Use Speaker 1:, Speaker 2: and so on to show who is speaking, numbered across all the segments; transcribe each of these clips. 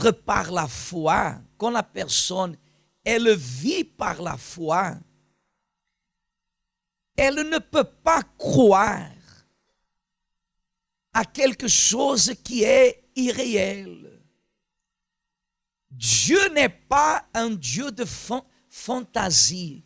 Speaker 1: vivre par la foi, quand la personne, elle vit par la foi, elle ne peut pas croire à quelque chose qui est irréel. Dieu n'est pas un Dieu de fantaisie.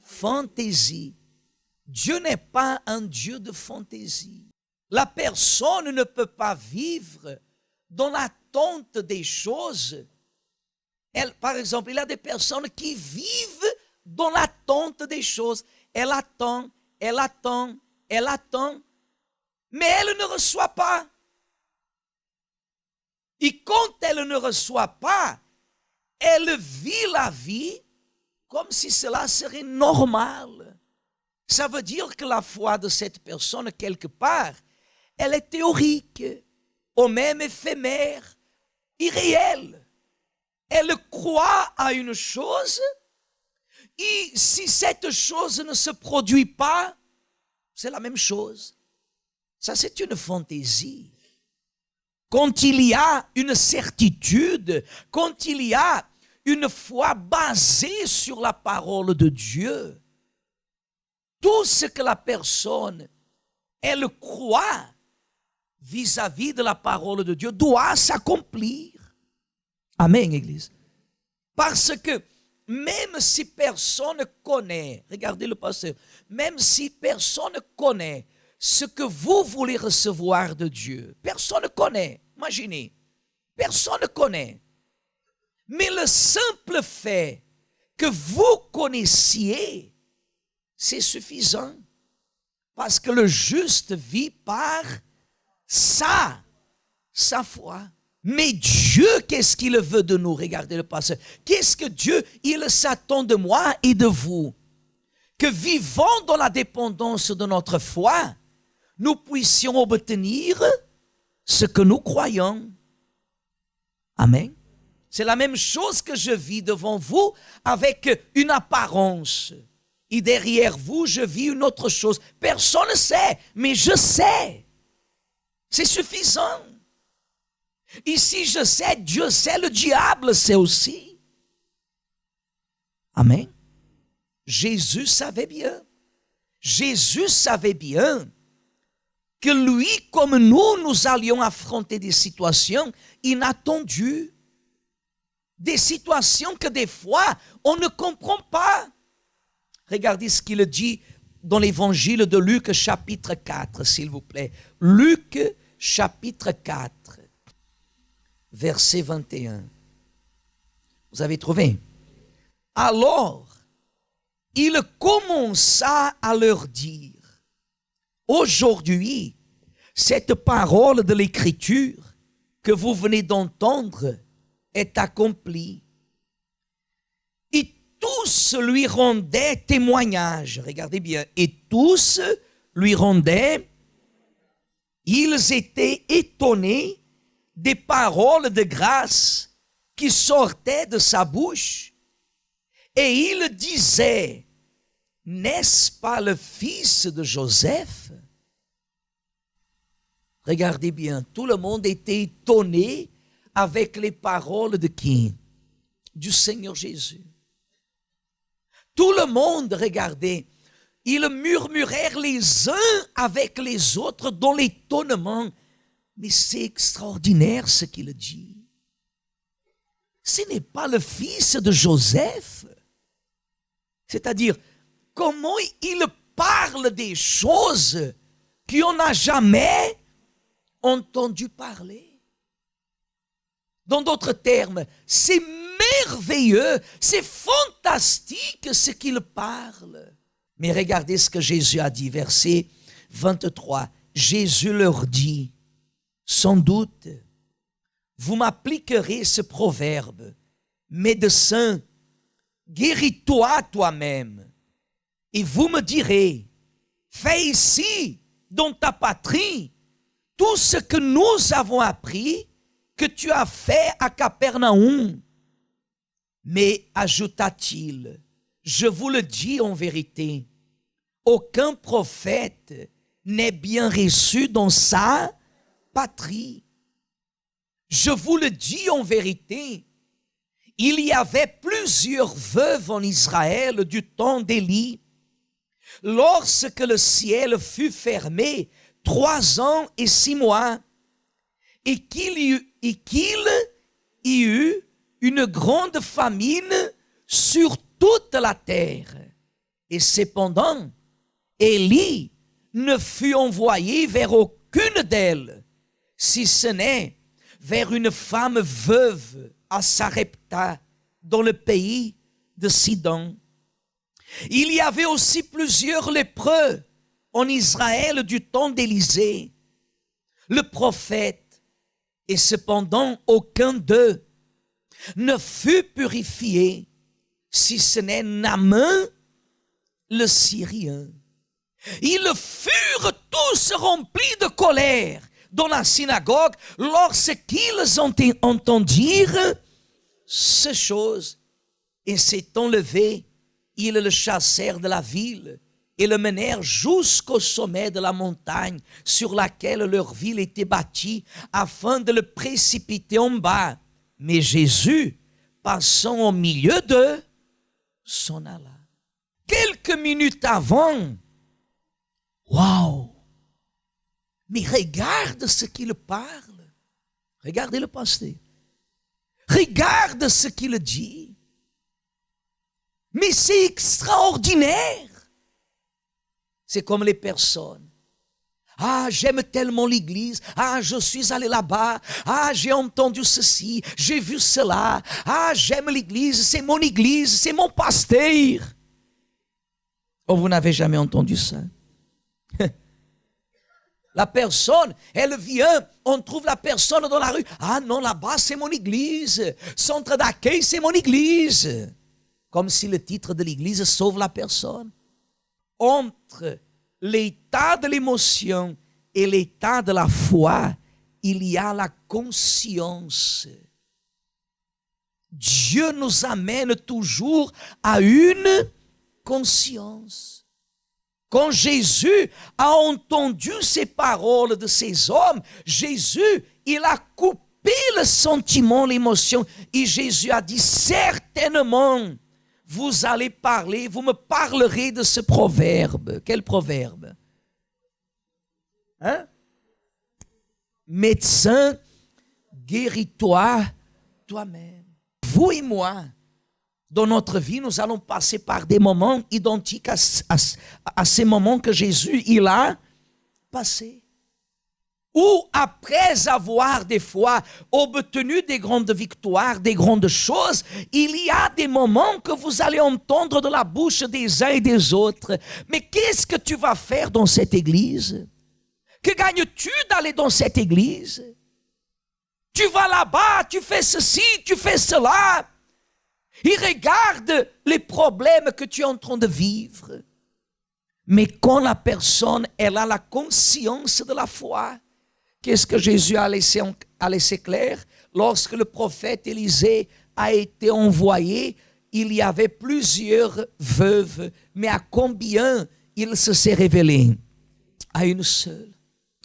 Speaker 1: Fantaisie. Dieu n'est pas un Dieu de fantaisie. La personne ne peut pas vivre dans l'attente des choses. Par exemple, il y a des personnes qui vivent dans l'attente des choses. Elle attend, elle attend, elle attend, mais elle ne reçoit pas. Et quand elle ne reçoit pas, elle vit la vie comme si cela serait normal. Ça veut dire que la foi de cette personne, quelque part, elle est théorique, ou même éphémère, irréelle. Elle croit à une chose, et si cette chose ne se produit pas, c'est la même chose. Ça, c'est une fantaisie. Quand il y a une certitude, quand il y a une foi basée sur la parole de Dieu, tout ce que la personne, elle croit vis-à-vis de la parole de Dieu doit s'accomplir. Amen, Église. Parce que même si personne connaît, regardez le pasteur, même si personne connaît ce que vous voulez recevoir de Dieu, personne ne connaît, imaginez, personne ne connaît. Mais le simple fait que vous connaissiez, c'est suffisant. Parce que le juste vit par sa foi. Mais Dieu, qu'est-ce qu'il veut de nous? Regardez le passage. Qu'est-ce que Dieu, il s'attend de moi et de vous? Que vivant dans la dépendance de notre foi, nous puissions obtenir ce que nous croyons. Amen. C'est la même chose que je vis devant vous avec une apparence. Et derrière vous, je vis une autre chose. Personne ne sait, mais je sais. C'est suffisant. Et si je sais, Dieu sait, le diable sait aussi. Amen. Jésus savait bien. Jésus savait bien que lui, comme nous allions affronter des situations inattendues. Des situations que des fois, on ne comprend pas. Regardez ce qu'il dit dans l'évangile de Luc, chapitre 4, s'il vous plaît. Luc, chapitre 4, verset 21. Vous avez trouvé? Alors, il commença à leur dire, aujourd'hui, cette parole de l'Écriture que vous venez d'entendre est accomplie. Et tous lui rendaient témoignage. Regardez bien. Et tous lui rendaient. Ils étaient étonnés des paroles de grâce qui sortaient de sa bouche. Et ils disaient, n'est-ce pas le fils de Joseph? Regardez bien, tout le monde était étonné avec les paroles de qui? Du Seigneur Jésus. Tout le monde, regardez, ils murmurèrent les uns avec les autres dans l'étonnement. Mais c'est extraordinaire ce qu'il dit. Ce n'est pas le fils de Joseph. C'est-à-dire, comment il parle des choses qu'on n'a jamais entendu parler. Dans d'autres termes, c'est merveilleux, c'est fantastique ce qu'il parle. Mais regardez ce que Jésus a dit, verset 23. Jésus leur dit, sans doute, vous m'appliquerez ce proverbe, médecin, guéris-toi toi-même. Et vous me direz, fais ici, dans ta patrie, tout ce que nous avons appris, que tu as fait à Capernaum. Mais, ajouta-t-il, je vous le dis en vérité, aucun prophète n'est bien reçu dans sa patrie. Je vous le dis en vérité, il y avait plusieurs veuves en Israël du temps d'Élie. Lorsque le ciel fut fermé 3 ans et 6 mois, et qu'il y eut une grande famine sur toute la terre. Et cependant, Élie ne fut envoyé vers aucune d'elles, si ce n'est vers une femme veuve à Sarepta, dans le pays de Sidon. Il y avait aussi plusieurs lépreux en Israël du temps d'Élisée, le prophète, et cependant aucun d'eux ne fut purifié, si ce n'est Naaman le Syrien. Ils furent tous remplis de colère dans la synagogue lorsqu'ils ont entendirent ces choses, et s'étant levés, ils le chassèrent de la ville et le menèrent jusqu'au sommet de la montagne sur laquelle leur ville était bâtie, afin de le précipiter en bas. Mais Jésus, passant au milieu d'eux, s'en alla. Quelques minutes avant, waouh! Mais regarde ce qu'il parle. Regardez le pasteur. Regarde ce qu'il dit. Mais c'est extraordinaire. C'est comme les personnes. Ah, j'aime tellement l'église. Ah, je suis allé là-bas. Ah, j'ai entendu ceci. J'ai vu cela. Ah, j'aime l'église. C'est mon pasteur. Oh, vous n'avez jamais entendu ça. La personne, elle vient, on trouve la personne dans la rue. Ah non, là-bas, c'est mon église. Centre d'accueil, c'est mon église. Comme si le titre de l'église sauve la personne. Entre l'état de l'émotion et l'état de la foi, il y a la conscience. Dieu nous amène toujours à une conscience. Quand Jésus a entendu ces paroles de ces hommes, Jésus, il a coupé le sentiment, l'émotion, et Jésus a dit, certainement, vous allez parler, vous me parlerez de ce proverbe. Quel proverbe? Hein? Médecin, guéris-toi toi-même. Vous et moi, dans notre vie, nous allons passer par des moments identiques à ces moments que Jésus, il a passés. Ou après avoir des fois obtenu des grandes victoires, des grandes choses, il y a des moments que vous allez entendre de la bouche des uns et des autres. Mais qu'est-ce que tu vas faire dans cette église? Que gagnes-tu d'aller dans cette église? Tu vas là-bas, tu fais ceci, tu fais cela. Il regarde les problèmes que tu es en train de vivre. Mais quand la personne, elle a la conscience de la foi, qu'est-ce que Jésus a laissé clair? Lorsque le prophète Élisée a été envoyé, il y avait plusieurs veuves, mais à combien il se s'est révélé? À une seule,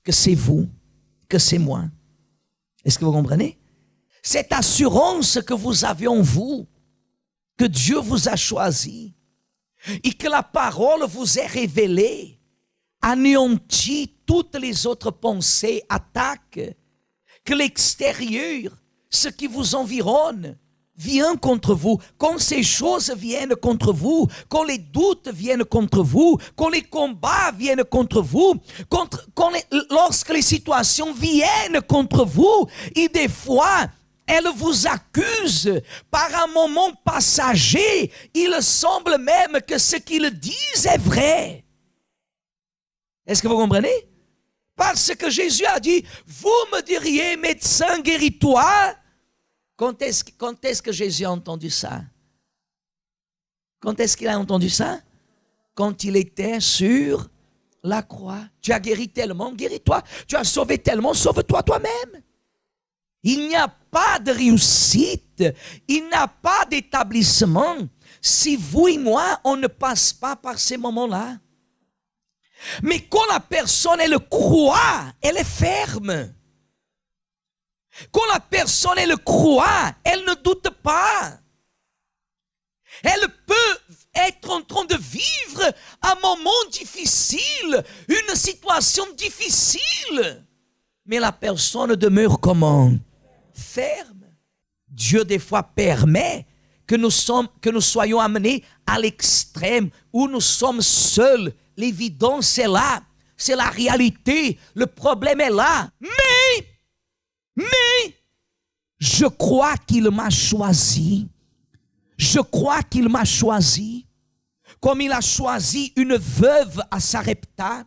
Speaker 1: que c'est vous, que c'est moi. Est-ce que vous comprenez? Cette assurance que vous avez en vous, que Dieu vous a choisi et que la parole vous est révélée, anéantit toutes les autres pensées, attaques, que l'extérieur, ce qui vous environne, vient contre vous. Quand ces choses viennent contre vous, quand les doutes viennent contre vous, quand les combats viennent contre vous, lorsque les situations viennent contre vous, et des fois, elle vous accuse par un moment passager. Il semble même que ce qu'ils disent est vrai. Est-ce que vous comprenez? Parce que Jésus a dit, vous me diriez, médecin, guéris-toi. Quand est-ce que Jésus a entendu ça? Quand est-ce qu'il a entendu ça? Quand il était sur la croix. Tu as guéri tellement, guéris-toi. Tu as sauvé tellement, sauve-toi toi-même. Il n'y a pas de réussite, il n'y a pas d'établissement si vous et moi, on ne passe pas par ces moments-là. Mais quand la personne, elle croit, elle est ferme. Quand la personne, elle croit, elle ne doute pas. Elle peut être en train de vivre un moment difficile, une situation difficile. Mais la personne demeure comment? Ferme. Dieu des fois permet que nous soyons amenés à l'extrême où nous sommes seuls. L'évidence est là. C'est la réalité. Le problème est là. Mais, je crois qu'il m'a choisi. Je crois qu'il m'a choisi. Comme il a choisi une veuve à Sarepta.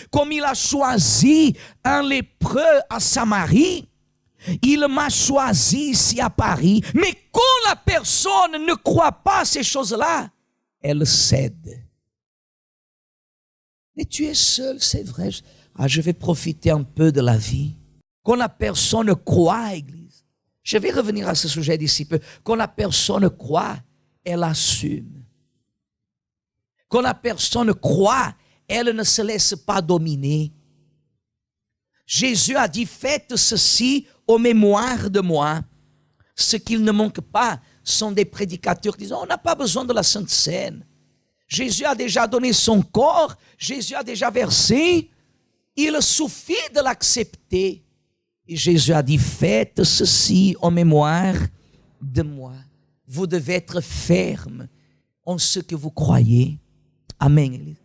Speaker 1: Comme il a choisi un lépreux à Samarie. Il m'a choisi ici à Paris. Mais quand la personne ne croit pas à ces choses-là, elle cède. Mais tu es seul, c'est vrai. Je vais profiter un peu de la vie. Quand la personne croit, Église, je vais revenir à ce sujet d'ici peu. Quand la personne croit, elle assume. Quand la personne croit, elle ne se laisse pas dominer. Jésus a dit, faites ceci aux mémoires de moi. Ce qu'il ne manque pas sont des prédicateurs qui disent, on n'a pas besoin de la Sainte Seine. Jésus a déjà donné son corps, Jésus a déjà versé, il suffit de l'accepter. Et Jésus a dit, faites ceci en mémoire de moi. Vous devez être ferme en ce que vous croyez. Amen.